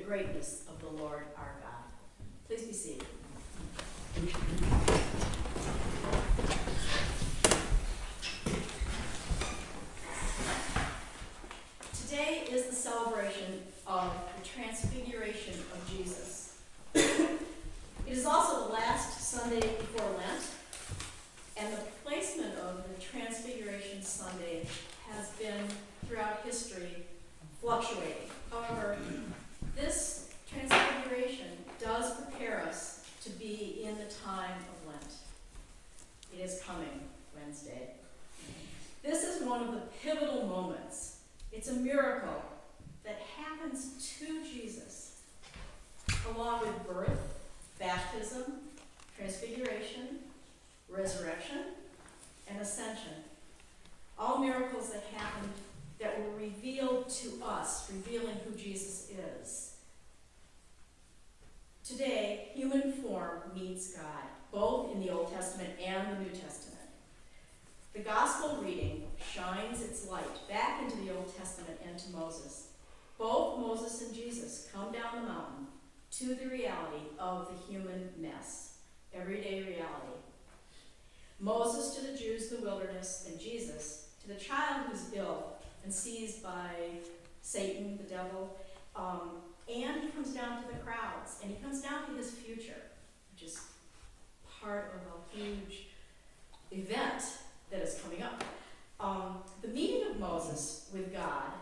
greatness of the Lord our God. Please be seated. Today is the celebration of the Transfiguration of Jesus. It is also the last Sunday before Lent, and the placement of the Transfiguration Sunday has been, throughout history, fluctuating. However, this Transfiguration does prepare us to be in the time of Lent. It is coming Wednesday. This is one of the pivotal moments. It's a miracle that happens to Jesus, along with birth, baptism, transfiguration, resurrection, and ascension. All miracles that happened that were revealed to us, revealing who Jesus is. Today, human form meets God, both in the Old Testament and the New Testament. The Gospel reading shines its light back into the Old Testament and to Moses. Both Moses and Jesus come down the mountain to the reality of the human mess, everyday reality. Moses to the Jews in the wilderness, and Jesus to the child who's ill and seized by Satan, the devil, and he comes down to the crowds, and he comes down to his future, which is part of a huge event that is coming up. The meeting of Moses with God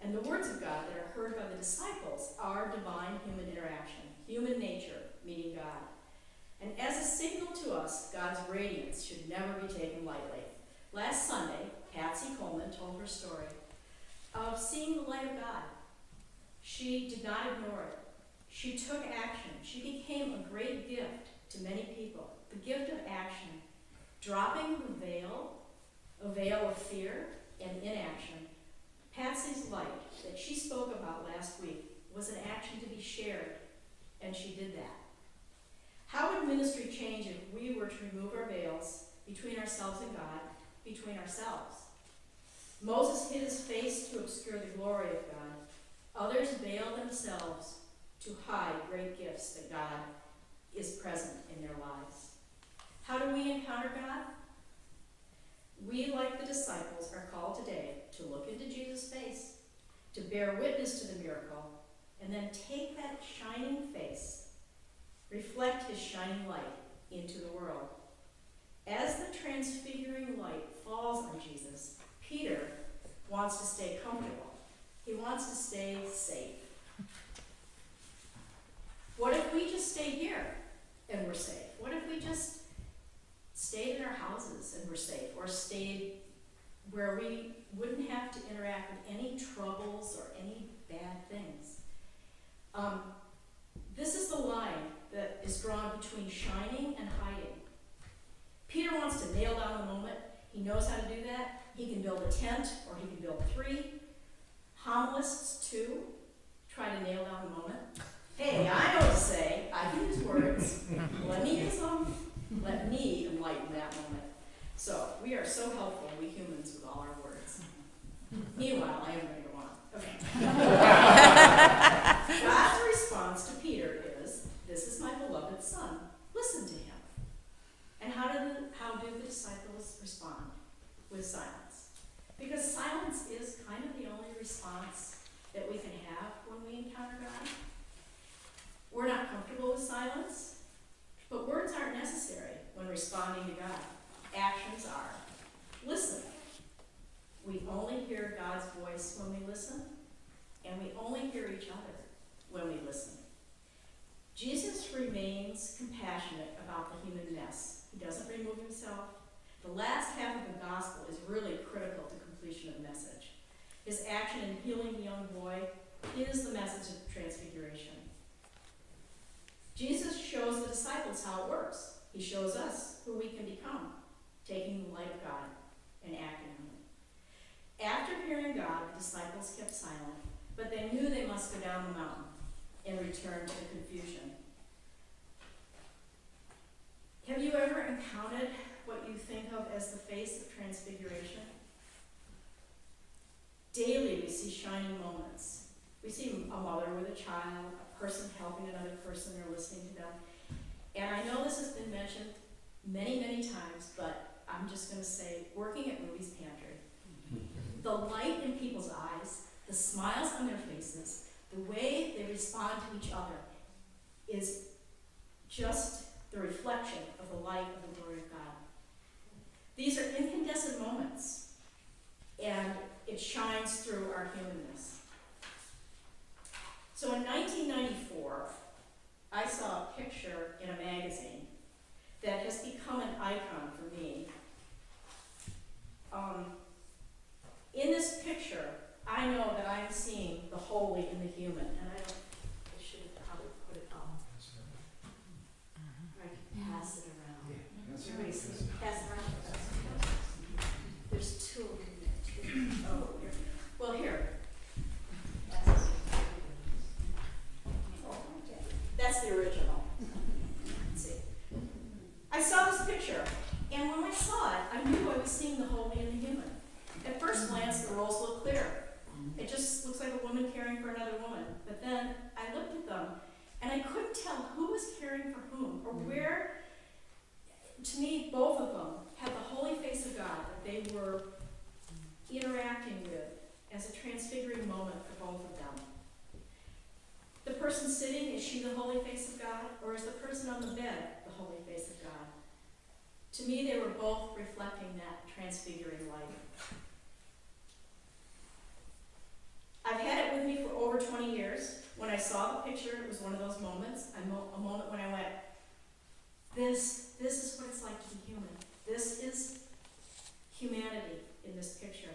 and the words of God that are heard by the disciples are divine human interaction, human nature meeting God. And as a signal to us, God's radiance should never be taken lightly. Last Sunday, Patsy Coleman told her story of seeing the light of God. She did not ignore it. She took action. She became a great gift to many people. The gift of action, dropping the veil, a veil of fear and inaction. Patsy's light that she spoke about last week was an action to be shared, and she did that. How would ministry change if we were to remove our veils between ourselves and God, between ourselves? Moses hid his face to obscure the glory of God. Others veil themselves to hide great gifts that God is present in their lives. How do we encounter God? We, like the disciples, are called today to look into Jesus' face, to bear witness to the miracle, and then take that shining face, reflect his shining light into the world. As the transfiguring light falls on Jesus, Peter wants to stay comfortable. He wants to stay safe. What if we just stayed here and we're safe? What if we just stayed in our houses and we're safe, or stayed where we wouldn't have to interact with any troubles or any bad things? This is the line that is drawn between shining and hiding. Peter wants to nail down the moment. He knows how to do that. He can build a tent, or he can build 3. Homilists, too, try to nail down the moment. Hey, I know what to say. I can use words. Let me enlighten that moment. So, we are so helpful, we humans, with all our words. Meanwhile, I am going to go on. Okay. God's response to Peter is, "This is my beloved son. Listen to him." And how do the disciples respond? With silence. Because silence is kind of the only response that we can have when we encounter God. We're not comfortable with silence, but words aren't necessary when responding to God. Actions are. Listen. We only hear God's voice when we listen, and we only hear each other when we listen. Jesus remains compassionate about the human mess. He doesn't remove himself. The last half of the gospel is really critical to completion of the message. His action in healing the young boy is the message of transfiguration. Jesus shows the disciples how it works. He shows us who we can become, taking the light of God and acting on it. After hearing God, the disciples kept silent, but they knew they must go down the mountain and return to the confusion. Have you ever encountered what you think of as the face of transfiguration? Daily we see shining moments. We see a mother with a child, a person helping another person or listening to them. And I know this has been mentioned many, many times, but I'm just going to say, working at Ruby's Pantry, the light in people's eyes, the smiles on their faces, the way they respond to each other is just the reflection of the light of the glory of God. These are incandescent moments, and it shines through our humanness. So in 1994, I saw a picture in a magazine that has become an icon for me. In this picture, I know that I'm seeing the holy in the human, and I should probably put it on. Or I can pass it around. Everybody see, pass it around. There's two of them. Oh, here. Well, here. That's the original. Let's see. I saw this picture, and when I saw it, I knew I was seeing the holy in the human. At first glance, the roles look clear. It just looks like a woman caring for another woman. But then I looked at them, and I couldn't tell who was caring for whom, or where. To me, both of them had the holy face of God that they were interacting with as a transfiguring moment for both of them. The person sitting, is she the holy face of God, or is the person on the bed the holy face of God? To me, they were both reflecting that transfiguring light. I've had it with me for over 20 years. When I saw the picture, it was one of those moments, a moment when I went, this is what it's like to be human. This is humanity in this picture.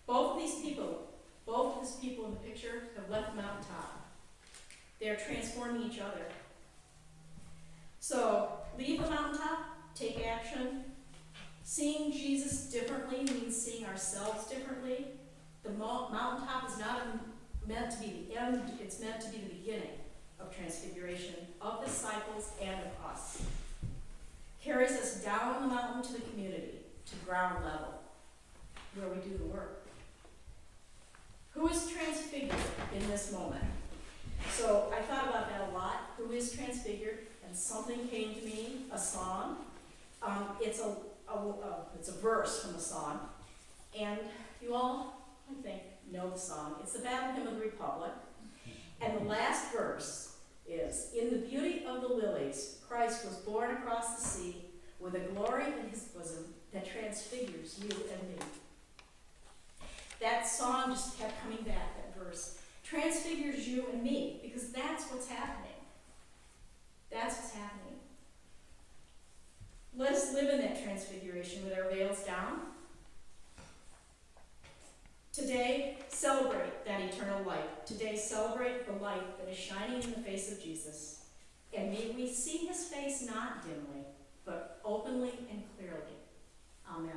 Both of these people in the picture have left the mountaintop. They're transforming each other. So, leave the mountaintop, take action. Seeing Jesus differently means seeing ourselves differently. The mountaintop is not meant to be the end, it's meant to be the beginning of transfiguration, of the disciples and of us. Carries us down the mountain to the community, to ground level, where we do the work. Who is transfigured in this moment? So I thought about that a lot. Who is transfigured? And something came to me, a song. It's a verse from a song. And you all, I think, know the song. It's the Battle Hymn of the Republic. And the last verse is, in the beauty of the lilies, Christ was born across the sea with a glory in his bosom that transfigures you and me. That song just kept coming back, that verse. Transfigures you and me, because that's what's happening. That's what's happening. Let us live in that transfiguration with our veils down. Today, celebrate that eternal light. Today, celebrate the light that is shining in the face of Jesus. And may we see his face not dimly, but openly and clearly. Amen.